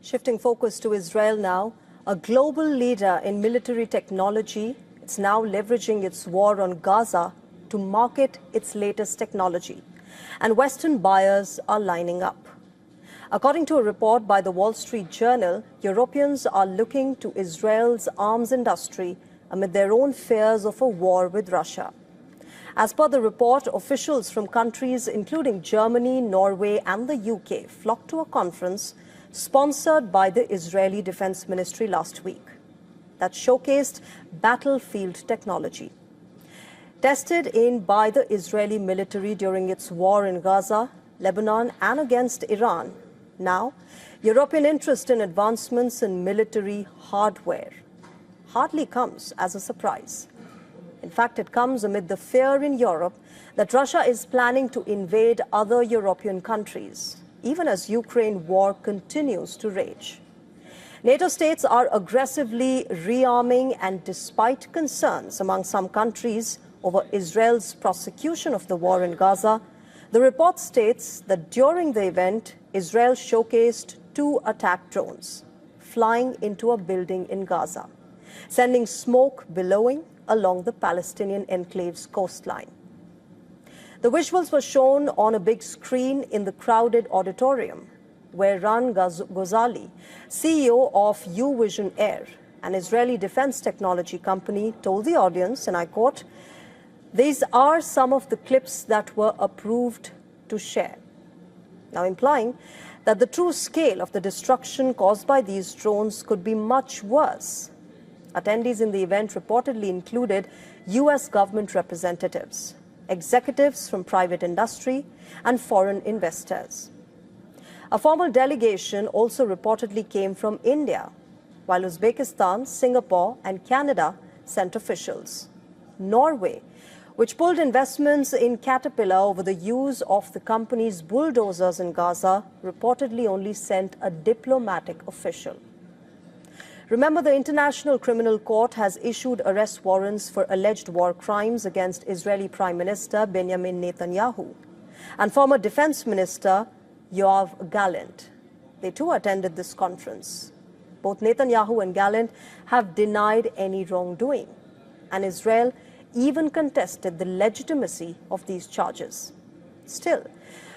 Shifting focus to Israel now, a global leader in military technology, it's now leveraging its war on Gaza to market its latest technology. And Western buyers are lining up. According to a report by the Wall Street Journal, Europeans are looking to Israel's arms industry amid their own fears of a war with Russia. As per the report, officials from countries including Germany, Norway and the UK flocked to a conference sponsored by the Israeli Defense Ministry last week that showcased battlefield technology. Tested by the Israeli military during its war in Gaza, Lebanon and against Iran, now European interest in advancements in military hardware hardly comes as a surprise. In fact, it comes amid the fear in Europe that Russia is planning to invade other European countries, even as Ukraine war continues to rage. NATO states are aggressively rearming, and despite concerns among some countries over Israel's prosecution of the war in Gaza, the report states that during the event, Israel showcased 2 attack drones flying into a building in Gaza, sending smoke billowing along the Palestinian enclave's coastline. The visuals were shown on a big screen in the crowded auditorium, where Ran Ghazali, CEO of WION Air, an Israeli defense technology company, told the audience, and I quote, "These are some of the clips that were approved to share," now implying that the true scale of the destruction caused by these drones could be much worse. Attendees in the event reportedly included U.S. government representatives, executives from private industry, and foreign investors. A formal delegation also reportedly came from India, while Uzbekistan, Singapore, and Canada sent officials. Norway, which pulled investments in Caterpillar over the use of the company's bulldozers in Gaza, reportedly only sent a diplomatic official. Remember, the International Criminal Court has issued arrest warrants for alleged war crimes against Israeli Prime Minister Benjamin Netanyahu and former Defense Minister Yoav Gallant. They too attended this conference. Both Netanyahu and Gallant have denied any wrongdoing, and Israel even contested the legitimacy of these charges. Still,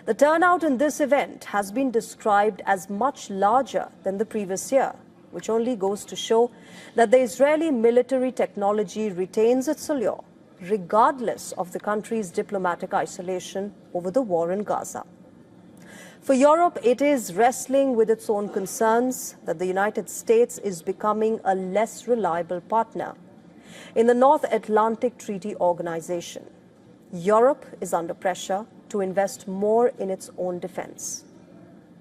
the turnout in this event has been described as much larger than the previous year, which only goes to show that the Israeli military technology retains its allure, regardless of the country's diplomatic isolation over the war in Gaza. For Europe, it is wrestling with its own concerns that the United States is becoming a less reliable partner in the North Atlantic Treaty Organization. Europe is under pressure to invest more in its own defense.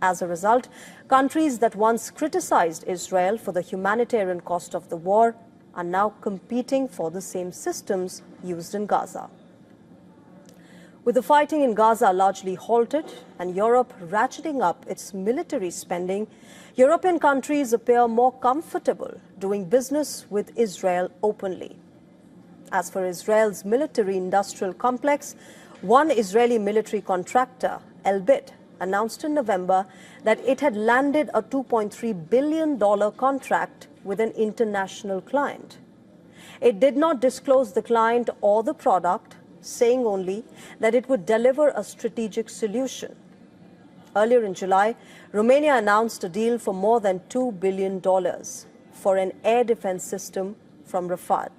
As a result, countries that once criticized Israel for the humanitarian cost of the war are now competing for the same systems used in Gaza. With the fighting in Gaza largely halted and Europe ratcheting up its military spending, European countries appear more comfortable doing business with Israel openly. As for Israel's military-industrial complex, one Israeli military contractor, Elbit, announced in November that it had landed a $2.3 billion contract with an international client. It did not disclose the client or the product, saying only that it would deliver a strategic solution. Earlier in July, Romania announced a deal for more than $2 billion for an air defense system from Rafah.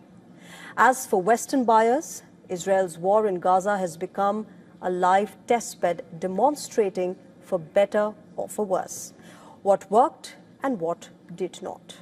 As for Western buyers, Israel's war in Gaza has become a live testbed demonstrating, for better or for worse, what worked and what did not.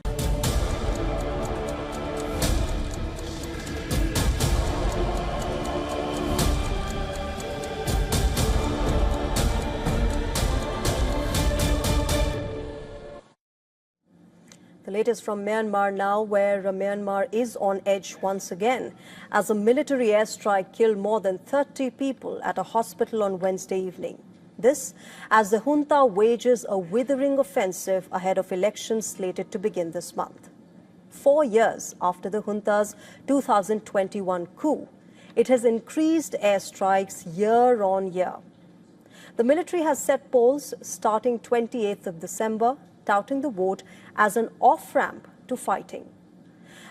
The latest from Myanmar now, where Myanmar is on edge once again as a military airstrike killed more than 30 people at a hospital on Wednesday evening. This as the junta wages a withering offensive ahead of elections slated to begin this month. 4 years after the junta's 2021 coup, it has increased airstrikes year on year. The military has set polls starting 28th of December, touting the vote as an off-ramp to fighting.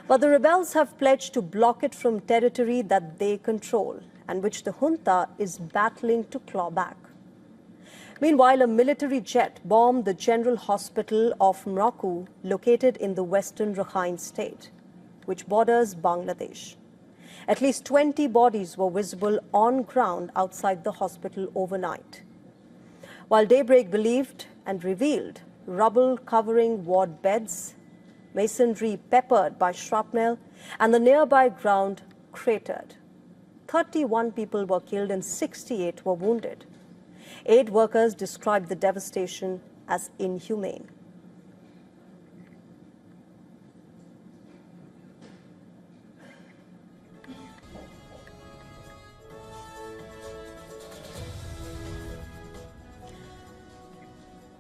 But the rebels have pledged to block it from territory that they control and which the junta is battling to claw back. Meanwhile, a military jet bombed the General Hospital of Morocco, located in the western Rakhine state, which borders Bangladesh. At least 20 bodies were visible on ground outside the hospital overnight. While Daybreak believed and revealed rubble covering ward beds, masonry peppered by shrapnel, and the nearby ground cratered. 31 people were killed and 68 were wounded. Aid workers described the devastation as inhumane.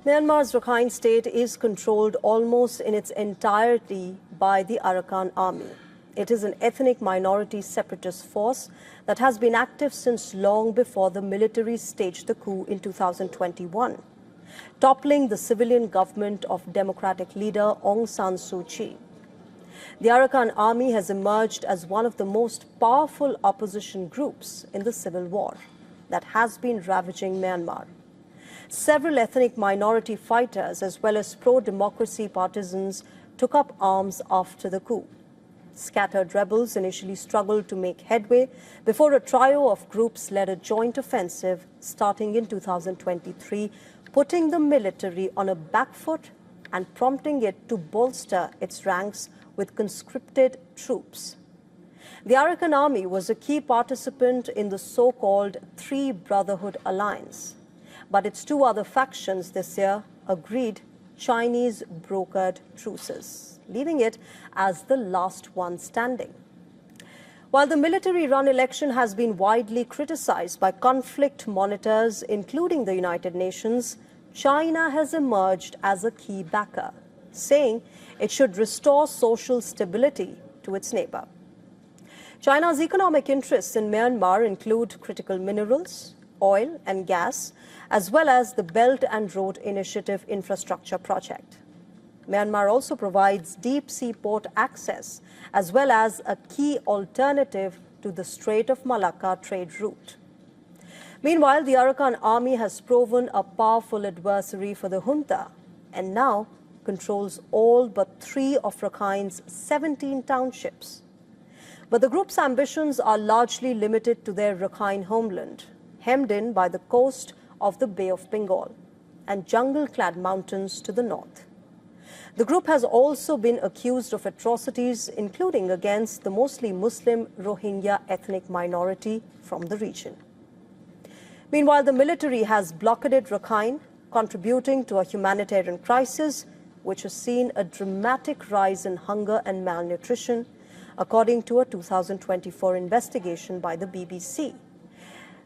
Myanmar's Rakhine state is controlled almost in its entirety by the Arakan army. It is an ethnic minority separatist force that has been active since long before the military staged the coup in 2021, toppling the civilian government of democratic leader Aung San Suu Kyi. The Arakan army has emerged as one of the most powerful opposition groups in the civil war that has been ravaging Myanmar. Several ethnic minority fighters as well as pro-democracy partisans took up arms after the coup. Scattered rebels initially struggled to make headway before a trio of groups led a joint offensive starting in 2023, putting the military on a back foot and prompting it to bolster its ranks with conscripted troops. The Arakan army was a key participant in the so-called Three Brotherhood Alliance. But its two other factions this year agreed Chinese-brokered truces, leaving it as the last one standing. While the military-run election has been widely criticized by conflict monitors, including the United Nations, China has emerged as a key backer, saying it should restore social stability to its neighbor. China's economic interests in Myanmar include critical minerals, oil and gas, as well as the Belt and Road Initiative infrastructure project. Myanmar also provides deep-sea port access, as well as a key alternative to the Strait of Malacca trade route. Meanwhile, the Arakan army has proven a powerful adversary for the junta and now controls all but 3 of Rakhine's 17 townships. But the group's ambitions are largely limited to their Rakhine homeland, hemmed in by the coast of the Bay of Bengal and jungle-clad mountains to the north. The group has also been accused of atrocities, including against the mostly Muslim Rohingya ethnic minority from the region. Meanwhile, the military has blockaded Rakhine, contributing to a humanitarian crisis, which has seen a dramatic rise in hunger and malnutrition, according to a 2024 investigation by the BBC.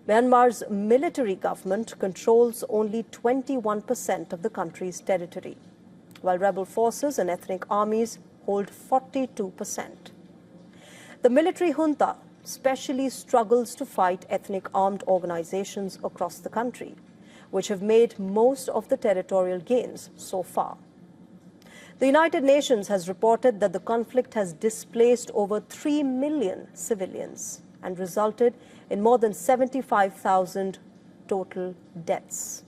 Myanmar's military government controls only 21% of the country's territory, while rebel forces and ethnic armies hold 42%. The military junta especially struggles to fight ethnic armed organizations across the country, which have made most of the territorial gains so far. The United Nations has reported that the conflict has displaced over 3 million civilians and resulted in more than 75,000 total deaths.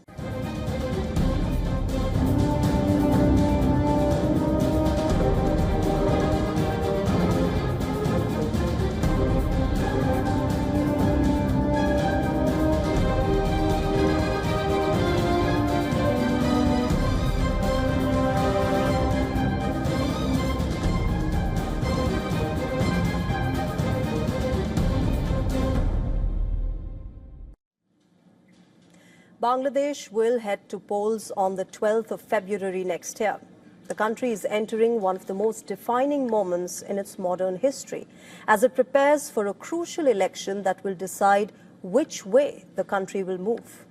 Bangladesh will head to polls on the 12th of February next year. The country is entering one of the most defining moments in its modern history as it prepares for a crucial election that will decide which way the country will move.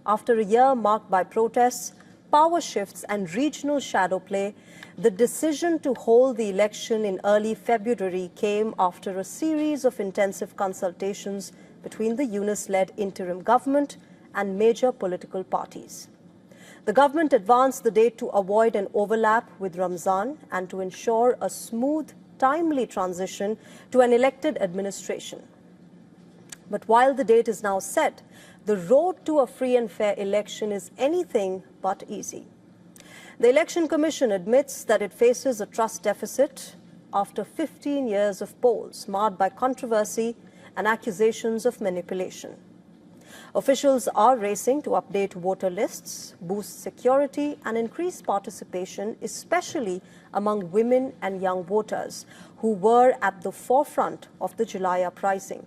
After a year marked by protests, power shifts and regional shadow play, the decision to hold the election in early February came after a series of intensive consultations between the Yunus-led interim government and major political parties. The government advanced the date to avoid an overlap with Ramzan and to ensure a smooth, timely transition to an elected administration. But while the date is now set, the road to a free and fair election is anything but easy. The Election Commission admits that it faces a trust deficit after 15 years of polls marred by controversy and accusations of manipulation. Officials are racing to update voter lists, boost security and increase participation, especially among women and young voters who were at the forefront of the July uprising.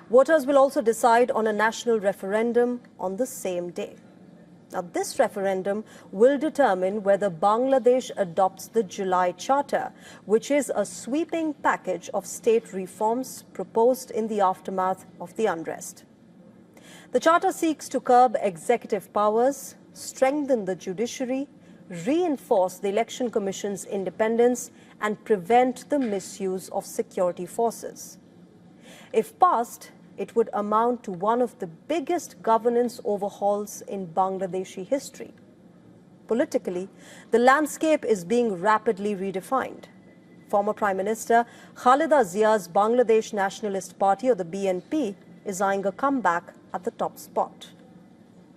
Voters will also decide on a national referendum on the same day. Now, this referendum will determine whether Bangladesh adopts the July Charter, which is a sweeping package of state reforms proposed in the aftermath of the unrest. The Charter seeks to curb executive powers, strengthen the judiciary, reinforce the Election Commission's independence, and prevent the misuse of security forces. If passed, it would amount to one of the biggest governance overhauls in Bangladeshi history. Politically, the landscape is being rapidly redefined. Former Prime Minister Khaleda Zia's Bangladesh Nationalist Party, or the BNP, is eyeing a comeback at the top spot.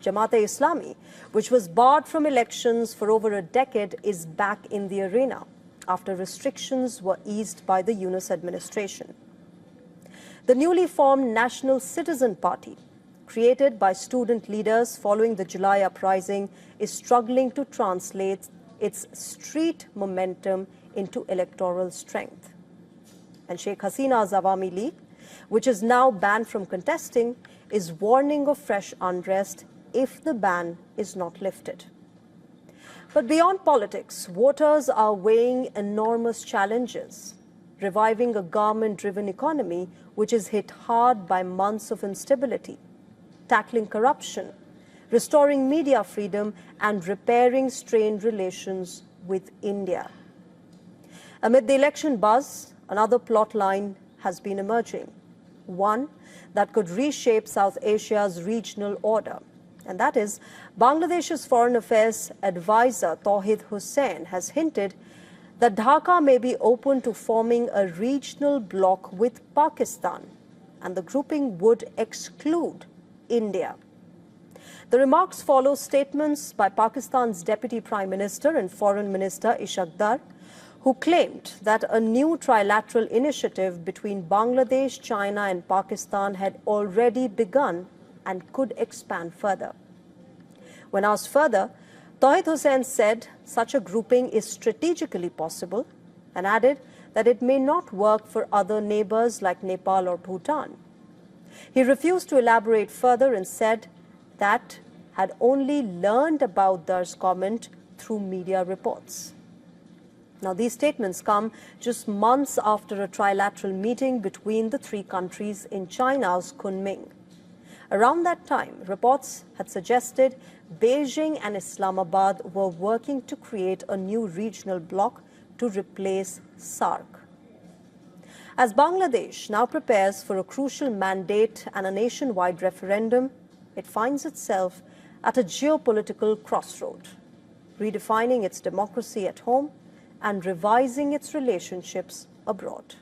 Jamaat-e-Islami, which was barred from elections for over a decade, is back in the arena after restrictions were eased by the Yunus administration. The newly formed National Citizen Party, created by student leaders following the July uprising, is struggling to translate its street momentum into electoral strength. And Sheikh Hasina's Awami League, which is now banned from contesting, is warning of fresh unrest if the ban is not lifted. But beyond politics, voters are weighing enormous challenges: reviving a government-driven economy which is hit hard by months of instability, tackling corruption, restoring media freedom, and repairing strained relations with India. Amid the election buzz, another plot line has been emerging, one that could reshape South Asia's regional order. And that is, Bangladesh's Foreign Affairs advisor Tawhid Hussain has hinted that Dhaka may be open to forming a regional bloc with Pakistan, and the grouping would exclude India. The remarks follow statements by Pakistan's Deputy Prime Minister and Foreign Minister Ishaq Dar, who claimed that a new trilateral initiative between Bangladesh, China and Pakistan had already begun and could expand further. When asked further, Tawhid Hussain said such a grouping is strategically possible and added that it may not work for other neighbors like Nepal or Bhutan. He refused to elaborate further and said that had only learned about Dar's comment through media reports. Now, these statements come just months after a trilateral meeting between the three countries in China's Kunming. Around that time, reports had suggested Beijing and Islamabad were working to create a new regional bloc to replace SAARC. As Bangladesh now prepares for a crucial mandate and a nationwide referendum, it finds itself at a geopolitical crossroad, redefining its democracy at home and revising its relationships abroad.